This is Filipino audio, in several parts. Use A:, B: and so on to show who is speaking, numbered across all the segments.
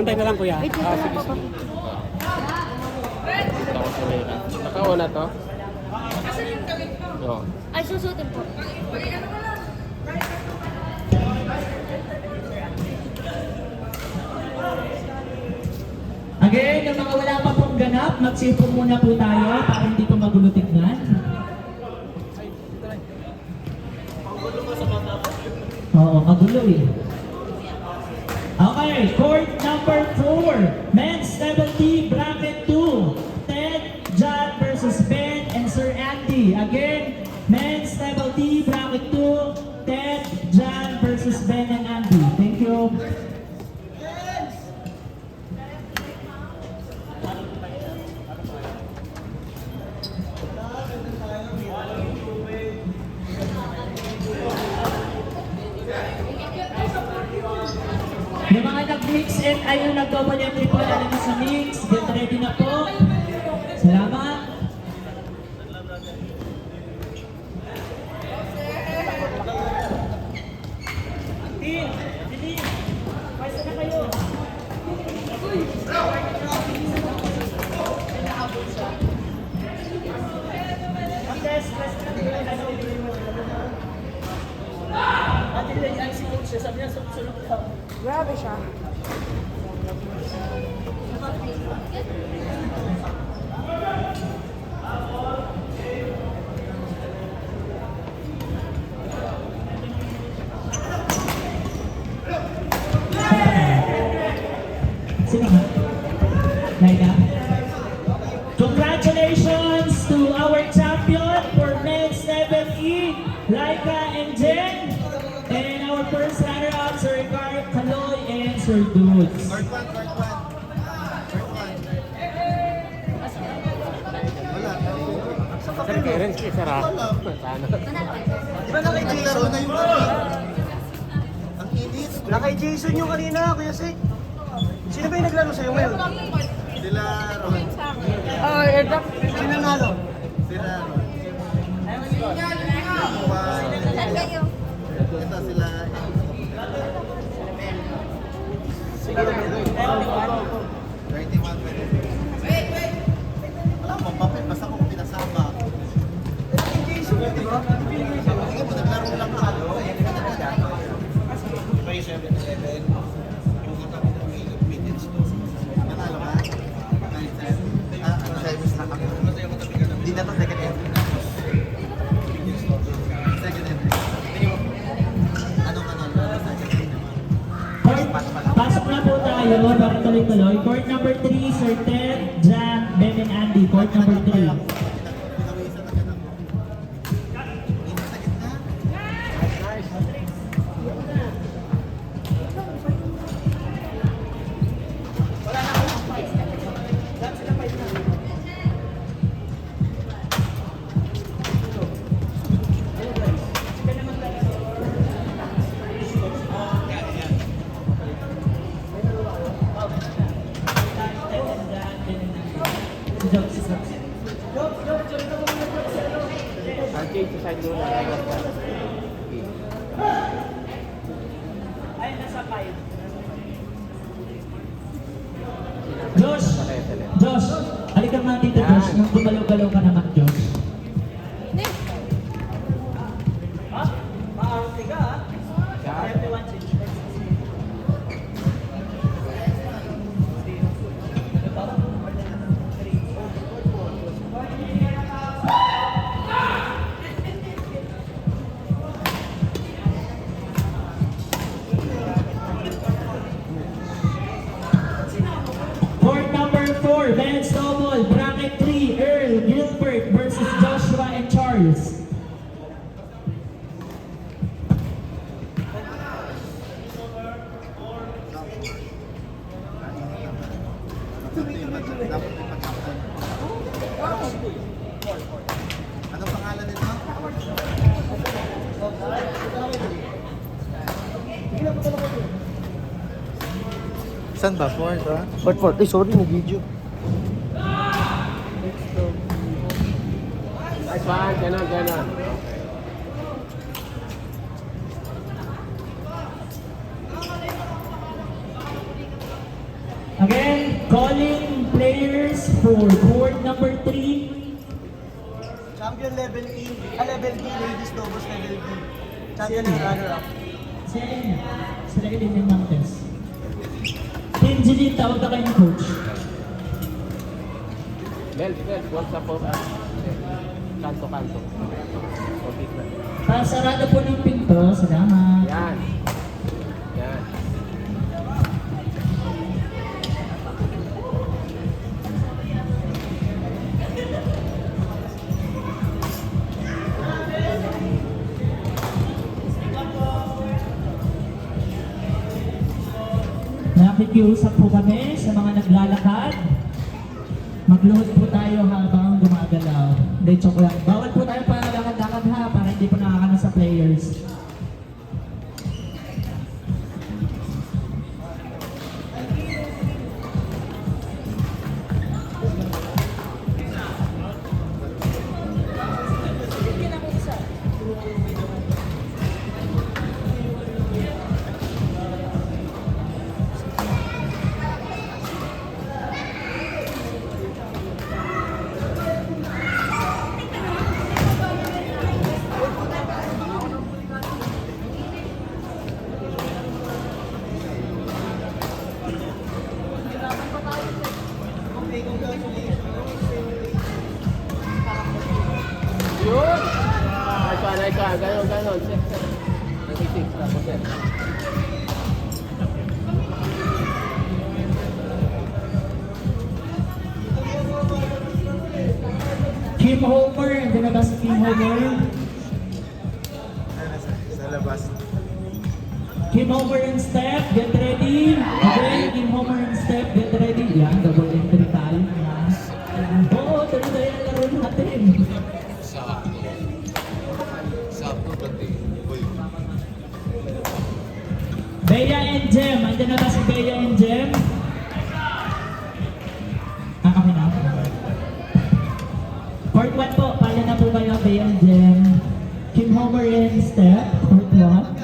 A: Bantay na lang kuya.
B: Wait,
A: Sige, sige.
C: Tapos nila. Nakauna to? Oo.
B: Ay, susutin po.
D: Again, yung mga wala pa pong ganap, mag-sipon muna po tayo para hindi po magulo tignan. Oo, magulo eh. Okay, court number 4. Men's level T, bracket 2. Ted, John versus Ben and Sir Andy. Again, men's level T, bracket 2. Ted, John versus Ben and Andy. Thank you. Yung mga nag-mix and ayun nag-double entry po na naman sa mix. Get ready na po. Salamat.
E: Grabe siya.
D: Sino nga? Laika? Congratulations to our champion for men's level E, Laika and Jen. And our first runner-up, Sir Ricardo Caloy and Sir Dudes.
C: Sir Karen, isara. Sana.
F: Di ba naka-Jason na yung ang inis? Naka-Jason yung kanina, Kuya Sik. Sino ba yung naglaro sa'yo ngayon? Sila Ron.
E: Oh, airdrop.
F: Sino nalo? Sila Ron. Ito sila. Sige na. 31. Wala mo, papel. Basta ko pinasama. Naka-Jason yun, di ba? Sige mo, naglaro lang ako. Iba yung 7-11. Yung kita ko ng minutes to. Nanalo ka? 9-10. Ano siya, miss na kami. Hindi na to second entry. Second entry. Anong second entry naman?
D: Pasok na po tayo para tuloy-tuloy. Court number 3, Sir Ted, Jan, Ben and Andy. Court number 3.
C: Archie, sa side mo na.
D: Josh! Josh! Halika nga dito, Josh. Nung gumalaw-galaw ka naman, Josh. Court number 4, men's double, bracket 3, Earl Gilbert versus Joshua and Charles.
F: Ano pangalan nito? Saan ba? Fourth, ha? Fourth. Ay, sorry, nag-video.
C: Ay, saan? Ganon, ganon.
D: Again, calling players for board number 3.
F: Champion level E, level D, ladies doubles level D. Champion and runner-up.
D: Sila ilinin ng test. Team Jeline, tawag na kayo ng coach.
C: Belt, huwag sa po. Kanto. Compete na.
D: Para sarado po ng pinto, salamat.
C: Yan.
D: Nakikiusap po kami sa mga naglalakad. Magluhod po tayo habang gumagalaw. Hindi, joke lang. Bawal po tayo para lakad-lakad ha, para hindi po nakakano sa players.
C: Yun! Nice one. Ganon. Set. 96, tapos set.
D: Kim Homer, andun na ba si Kim Homer?
F: Sa labas.
D: Kim Homer and step, get ready. Okay, Kim Homer and step, get ready. Yan, double entry tayo. Yan. Oo, tuloy-tuloy ang laro natin. Bea and Jem, andun na ba si Bea and Jem? Kami na. Court 1 po, pala na po kayo, Bea and Jem. Kim Homer and step, court 1.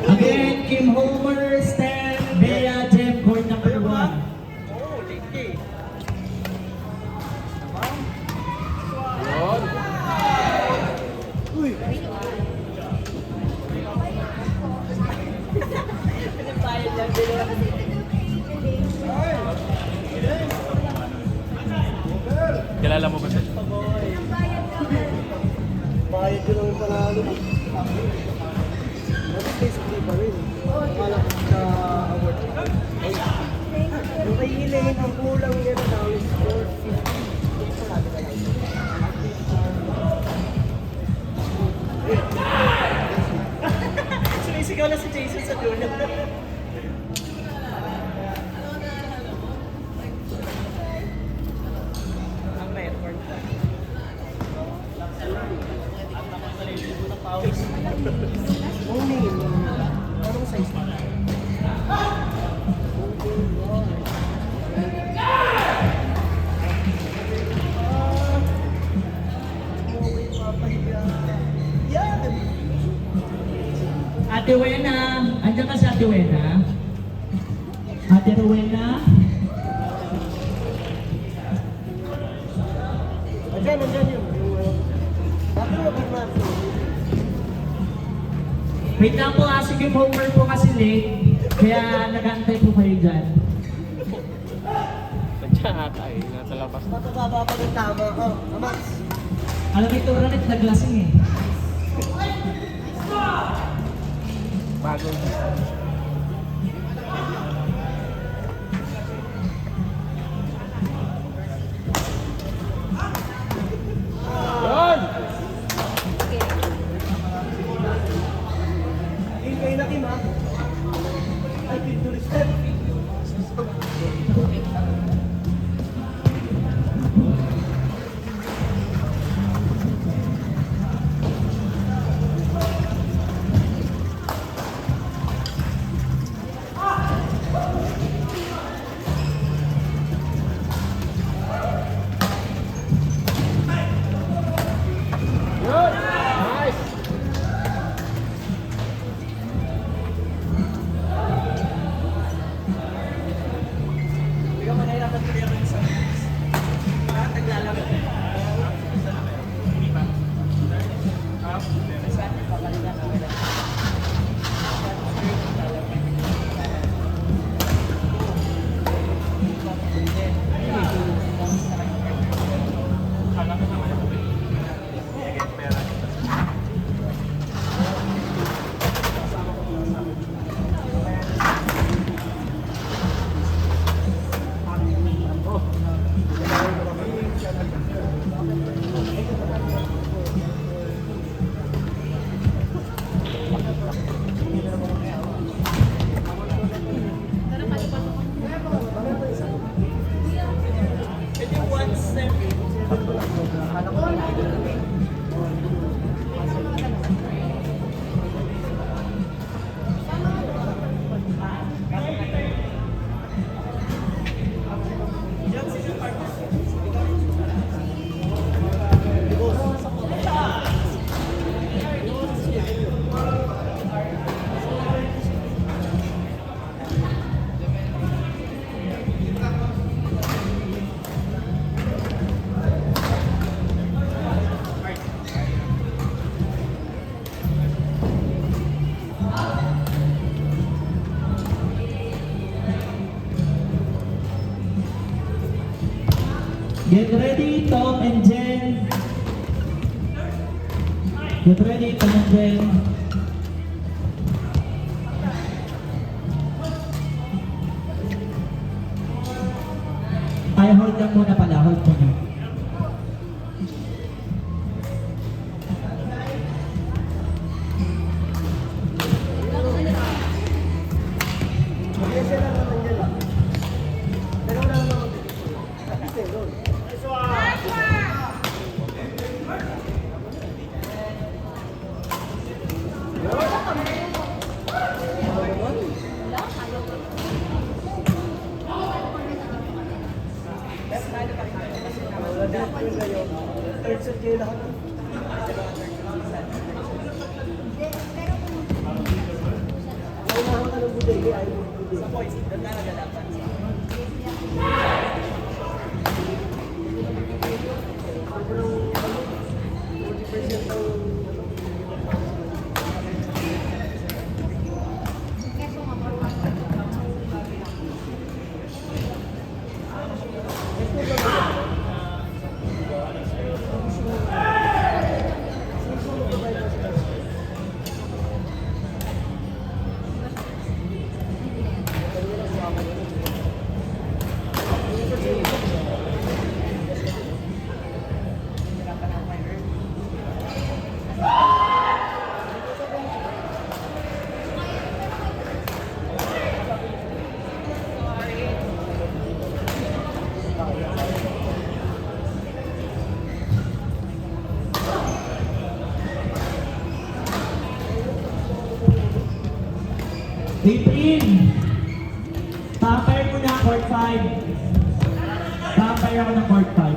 D: Again, Kim Homer, Stan, Bea, Jem, court number 1.
C: Yun. Kilala mo ba siya?
F: Bayad ko lang yung panalo. Nasa basically pa rin. Akala ko sa award. Yung kay Elaine, ang kulang niya na daw is 450. Sumisigaw na si Jason sa dulo. Ang record. Ang name, anong size na?
D: Ate Wena, andyan ka si Ate Wena? Ate Rowena?
F: Andyan yun. Bakit mo ba
D: Wait lang po, si Kim Homer po kasi late. Kaya nag-antay po kayo dyan.
C: Nandiyan ata eh. Nasa labas.
F: Matubaba pa ng tama. Max.
D: Alam mo ito, Ranit, naglasing eh.
C: Bago. Yun!
D: Get ready, Tom and Jen. Get ready, Tom and Jen. Ay, hold lang muna pala, hold muna.
F: Third set kayo lahat. Naunahan ka ng buday, ayaw mo buday. Sa points, doon na nagalapan. April, vampire mo na court 5. Vampire ako ng court 5.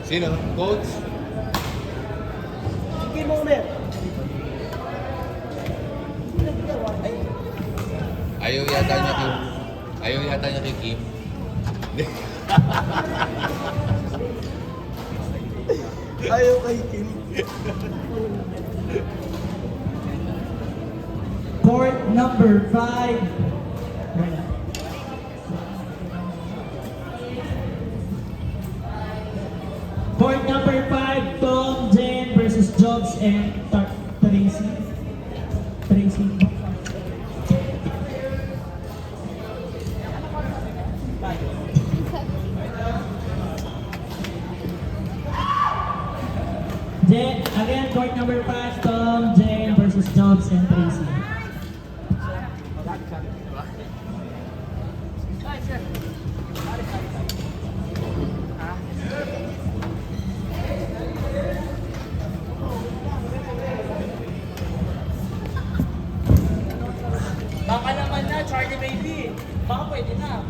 C: Sino? Coach?
F: Sige mo ulit.
C: Ayaw yata niya Kim. Ayaw yata niya kay Kim.
F: Ayaw kay Kim.
D: Court number 5. Court number 5, Tom, Jen versus Jobs and Tracy. Tracy. Jen, again, court number 5, Tom, Jen versus Jobs and Tracy.
E: Baka naman na, Charlie Baby. Baka pwede na.